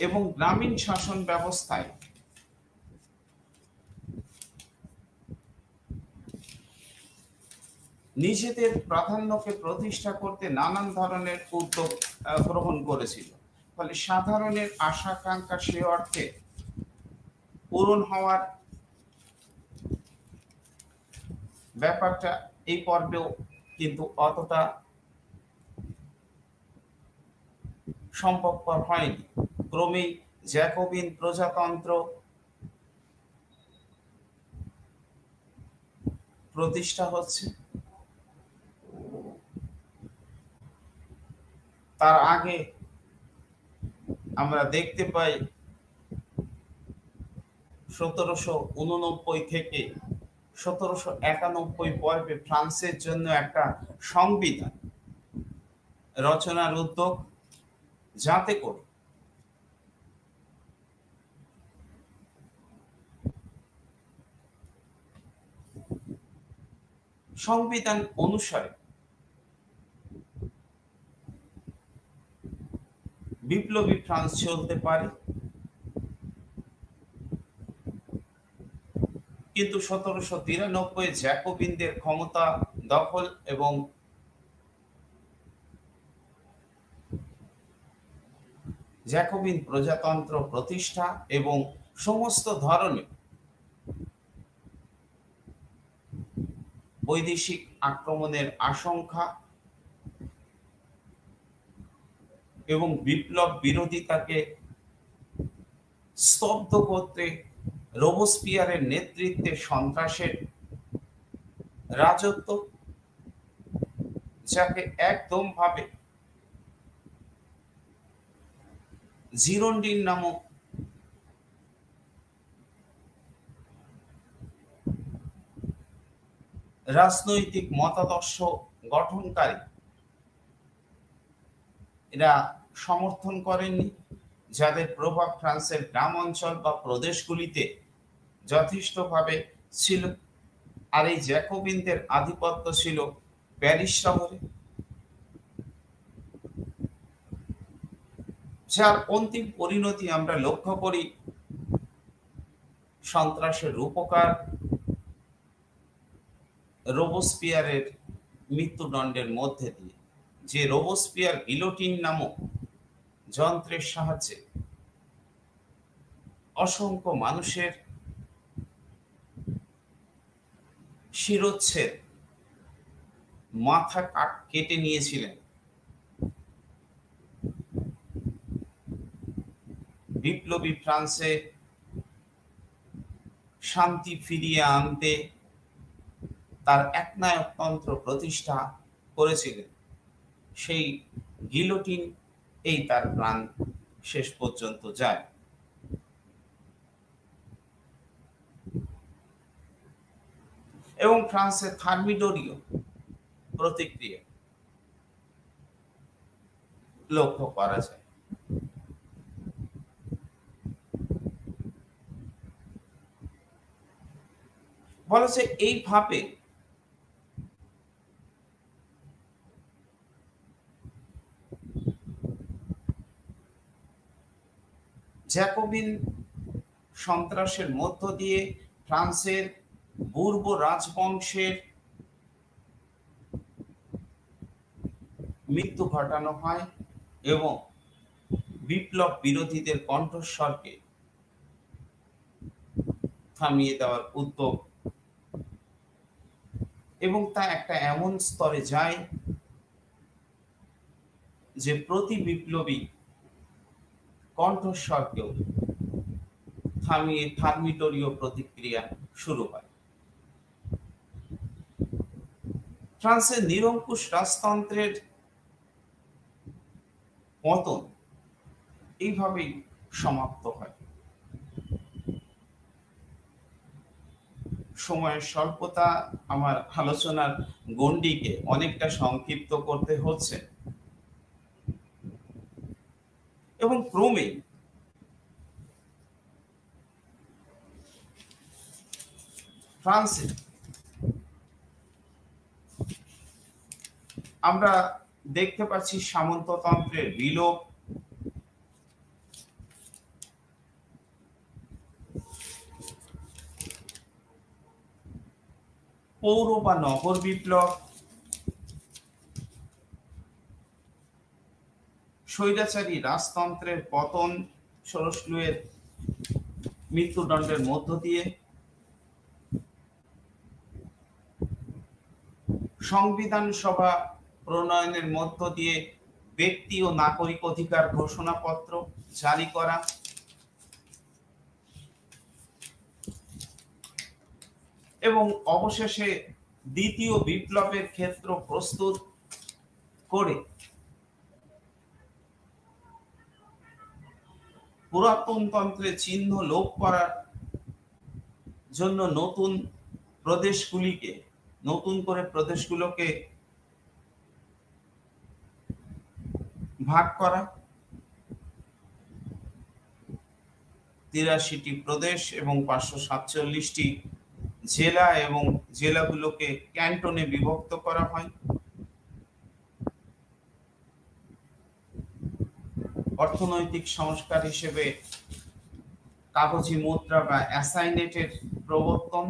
S1: এবং গ্রামীণ শাসন ব্যবস্থায় নিজেদের প্রাধান্যকে প্রতিষ্ঠা করতে নানান ধরনের উদ্যোগ গ্রহণ করেছিল। ফলে সাধারণের আশা আকাঙ্ক্ষা সে অর্থে পূরণ হওয়ার ব্যাপারটা এই পর্বেও কিন্তু অতটা সম্ভবপর হয়নি। ক্রমেই জ্যাকোবিন প্রজাতন্ত্র প্রতিষ্ঠা হচ্ছে। তার আগে আমরা দেখতে পাই 1789 থেকে 1791 পর্বে ফ্রান্সের জন্য একটা সংবিধান রচনার উদ্যোগ, যাতে করে সংবিধান অনুসারে বিপ্লবী ফ্রান্স চলতে পারে। কিন্তু 1793 জ্যাকোবিনদের ক্ষমতা দখল এবং জ্যাকোবিন প্রজাতন্ত্র প্রতিষ্ঠা এবং সমস্ত ধরনের বৈদেশিক আক্রমণের আশঙ্কা এবং বিপ্লব বিরোধিতাকে স্তব্ধ করতে রোবসপিয়ারের নেতৃত্বে সন্ত্রাসের রাজত্ব, যাকে একদম ভাবে জিরোন্ডিন নামক রাজনৈতিক মতাদর্শ গঠনকারী এরা সমর্থন করেননি, যাদের প্রভাব ফ্রান্সের গ্রাম অঞ্চল বা প্রদেশগুলিতে যথেষ্টভাবে ছিল। আর এই জ্যাকোবিনদের আধিপত্য ছিল প্যারিস শহরে, যার অন্তিম পরিণতি আমরা লক্ষ্য করি সন্ত্রাসের রূপকার রোবসপিয়ারের মৃত্যুদণ্ডের মধ্যে দিয়ে। যে রোবসপিয়ার গিলোটিন নামক যন্ত্রের সাহায্যে অসংখ্য মানুষের শিরচ্ছেদ, মাথা কেটে নিয়েছিলেন। বিপ্লবী ফ্রান্সে শান্তি ফিরিয়ে আনতে তার একনায়কতন্ত্র প্রতিষ্ঠা করেছিলেন। সেই গিলোটিন এই তার প্রাণ শেষ পর্যন্ত যায়। এবং ফ্রান্সের থার্মিডোরীয় প্রতিক্রিয়া লক্ষ্য করা যায়। বলেছে এইভাবে জ্যাকোবিন সন্ত্রাসের মধ্য দিয়ে ফ্রান্সের বুর্ব রাজবংশের মৃত্যু ঘটানো হয় এবং বিপ্লব বিরোধীদের কণ্ঠস্বরকে থামিয়ে দেওয়ার উদ্যোগ, এবং তা একটা এমন স্তরে যায় যে প্রতি বিপ্লবী কণ্ঠস্বরকেও থামিয়ে থার্মিডোরীয় প্রতিক্রিয়া শুরু হয়। ফ্রান্সের নিরঙ্কুশ রাজতন্ত্রের পতন এইভাবেই সমাপ্ত হয়। সময়ের স্বল্পতা আমার আলোচনার গণ্ডিকে অনেকটা সংক্ষিপ্ত করতে হচ্ছে, এবং ক্রমে ফ্রান্সে আমরা দেখতে পাচ্ছি সামন্ততন্ত্রের বিলোপ, পৌর বা নগর বিপ্লব, স্বৈরাচারী রাজতন্ত্রের পতন ষোড়শ লুইয়ের মৃত্যুদণ্ডের মধ্য দিয়ে, সংবিধান সভা প্রণয়নের মধ্য দিয়ে ব্যক্তি ও নাগরিক অধিকার ঘোষণাপত্র জারি করা, এবং অবশেষে দ্বিতীয় বিপ্লবের ক্ষেত্র প্রস্তুত করে পুরাতনতন্ত্রের চিহ্ন লোপ করার জন্য নতুন করে প্রদেশগুলোকে ভাগ করা, 83টি প্রদেশ এবং 547টি জেলা এবং জেলাগুলোকে ক্যান্টনে বিভক্ত করা হয়। অর্থনৈতিক সংস্কার হিসেবে কাগজি মুদ্রা বা অ্যাসাইনেটের প্রবর্তন,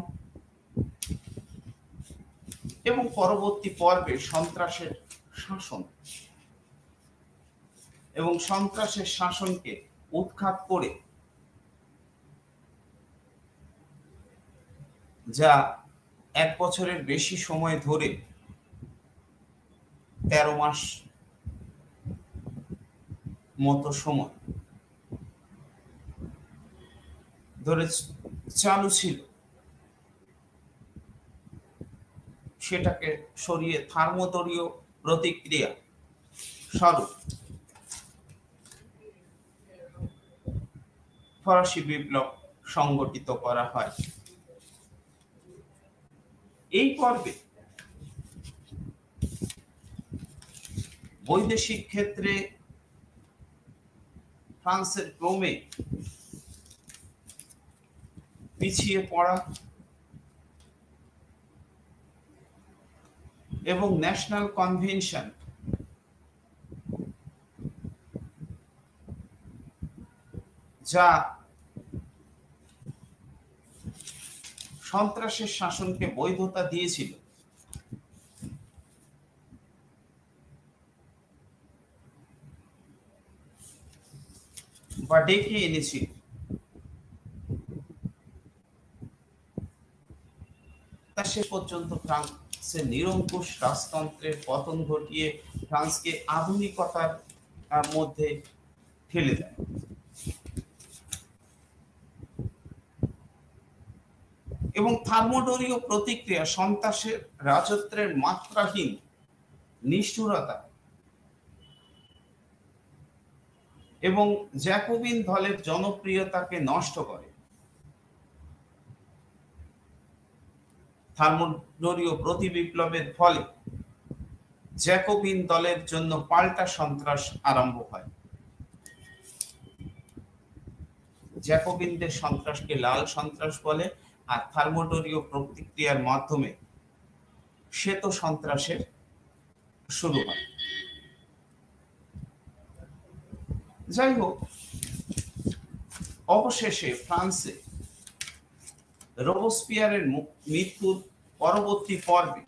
S1: এবং পরবর্তী পর্বে সন্ত্রাসের শাসন এবং সন্ত্রাসের শাসনকে উৎখাত করে, যা 1 বছরের বেশি সময় ধরে 13 মাস মতো সময় ধরে চালু ছিল, সেটাকে সরিয়ে থার্মোদলীয় প্রতিক্রিয়া স্বরূপ ফরাসি বিপ্লব সংগঠিত করা হয়। এই পর্বে বৈদেশিক ক্ষেত্রে ফ্রান্সের ক্রমে পিছিয়ে পড়া এবং ন্যাশনাল কনভেনশন যা সন্ত্রাসের শাসনকে বৈধতা দিয়েছিল, বা ডেকে এনেছিল, তা সে পর্যন্ত ফ্রান্সের নিরঙ্কুশ রাজতন্ত্রের পতন ঘটিয়ে ফ্রান্সকে আধুনিকতার মধ্যে ঠেলে দেয়। এবং থার্মোডলীয় প্রতিক্রিয়া সন্ত্রাসের রাজত্বের মাত্রাহীন নিষ্ঠুরতা এবং জ্যাকোবিন দলের জনপ্রিয়তাকে নষ্ট করে। থার্মোডলীয় প্রতিবিপ্লবের ফলে জ্যাকোবিন দলের জন্য পাল্টা সন্ত্রাস আরম্ভ হয়। জ্যাকোবিনদের সন্ত্রাসকে লাল সন্ত্রাস বলে, আর থার্মোডলীয় প্রতিক্রিয়ার মাধ্যমে শ্বেত সন্ত্রাসের শুরু হয়। যাই হোক, অবশেষে ফ্রান্সে রোবসপিয়ারের মৃত্যুর পরবর্তী পর্বে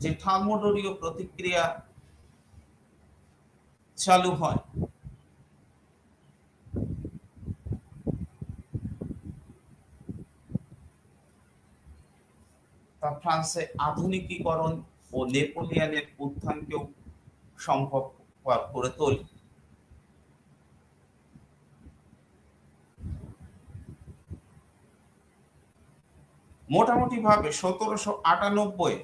S1: যে থার্মোডলীয় প্রতিক্রিয়া চালু হয়, তা ফ্রান্সে আধুনিকীকরণ ও নেপোলিয়নের উত্থানকেও সম্ভব করে তোলে। মোটামুটি ভাবে 1798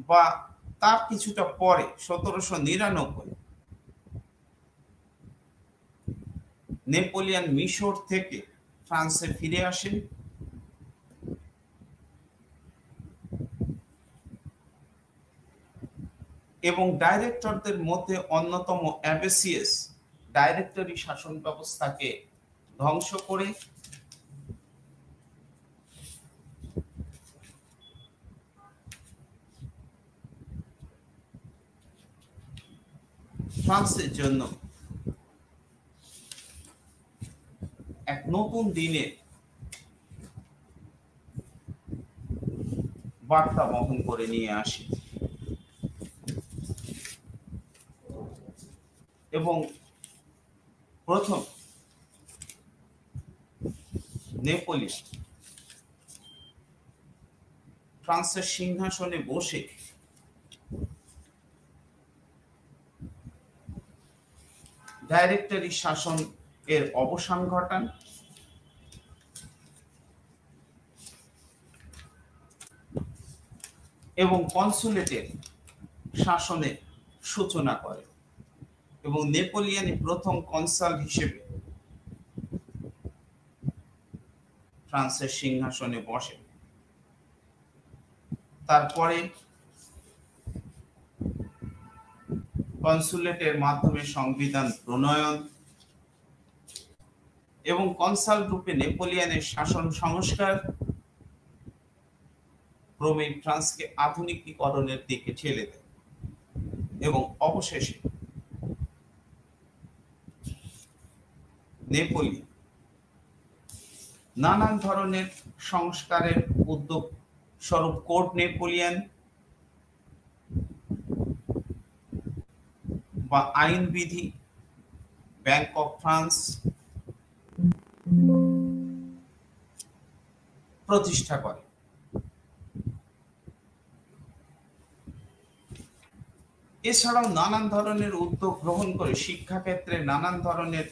S1: বা তার কিছুটা পরে 1799 নেপোলিয়ন মিশর থেকে ফ্রান্সে ফিরে আসেন এবং ডাইরেক্টরদের মধ্যে অন্যতম অ্যাবেসিয়াস ডাইরেক্টরি শাসন ব্যবস্থাকে ধ্বংস করে ফ্রান্সের জন্য এক নতুন দিনের বার্তা বহন করে নিয়ে আসে এবং প্রথম নেপোলিয়ন ফ্রান্সের সিংহাসনে বসে ডাইরেক্টরি শাসন এর অবসান ঘটান এবং কনসুলেটের শাসনের সূচনা করে এবং নেপোলিয়নের প্রথম কনসাল হিসেবে ফ্রান্সের সিংহাসনে বসে। তারপরে কনসুলেটের মাধ্যমে সংবিধান প্রণয়ন এবং কনসাল রূপে নেপোলিয়নের শাসন সংস্কার ক্রমে ফ্রান্সকে আধুনিকীকরণের দিকে ঠেলে দেয় এবং অবশেষে নেপোলিয়ন নানান ধরনের সংস্কারের উদ্যোগ স্বরূপ কোড নেপোলিয়ন বা আইনবিধি, ব্যাংক অফ ফ্রান্স প্রতিষ্ঠা করে। এছাড়াও নানান ধরনের উদ্যোগ গ্রহণ করে শিক্ষাক্ষেত্রে নানান ধরনের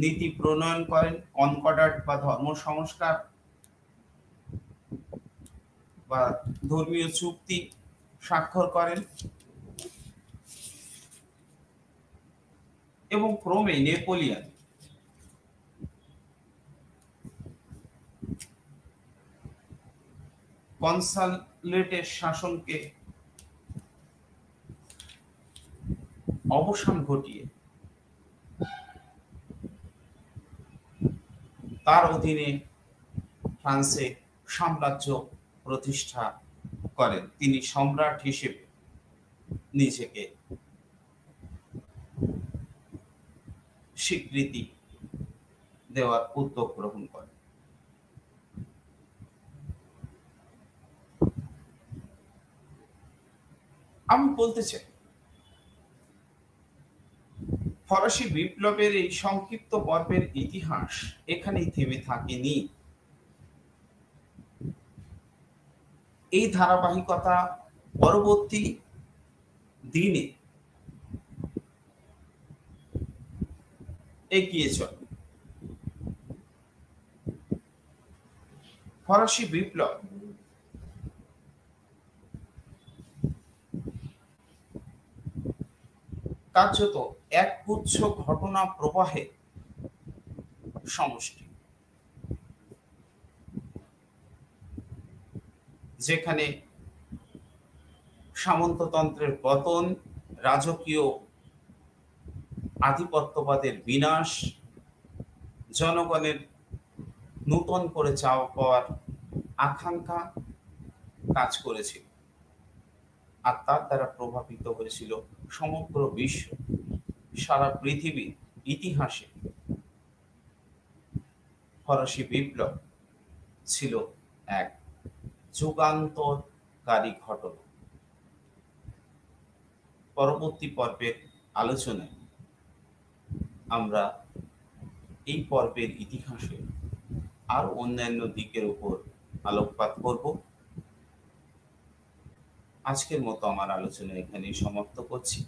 S1: নীতি প্রণয়ন করেন, কনকর্ডাট বা ধর্ম সংস্কার বা ধর্মীয় চুক্তি স্বাক্ষর করেন এবং ক্রমে নেপোলিয়ন কনসালেটের শাসনকে অবসান ঘটিয়ে তার অধীনে ফ্রান্সে সাম্রাজ্য প্রতিষ্ঠা করেন। তিনি সম্রাট হিসেবে নিজেকে স্বীকৃতি দেওয়ার উদ্যোগ গ্রহণ করেন। আমি বলতে চাই ফরাসি বিপ্লবের এই সংক্ষিপ্ত পর্বের ইতিহাস এখানেই থেমে থাকেনি। এই ধারাবাহিকতা পরবর্তী দিনে এগিয়ে চলে। ফরাসি বিপ্লব কার্যত একগুচ্ছ ঘটনা প্রবাহে সমষ্টি, যেখানে সামন্ততন্ত্রের পতন, রাজকীয় আধিপত্যবাদের বিনাশ, জনগণের নূতন করে চাওয়া পাওয়ার আকাঙ্ক্ষা কাজ করেছিল আর তার দ্বারা প্রভাবিত হয়েছিল সমগ্র বিশ্ব। সারা পৃথিবীর ইতিহাসে ফরাসি বিপ্লব ছিল এক যুগান্তকারী ঘটনা। পরবর্তী পর্বের আলোচনায় আমরা এই পর্বের ইতিহাসে আরো অন্যান্য দিকের উপর আলোকপাত করব। আজকের মতো আমার আলোচনা এখানেই সমাপ্ত করছি।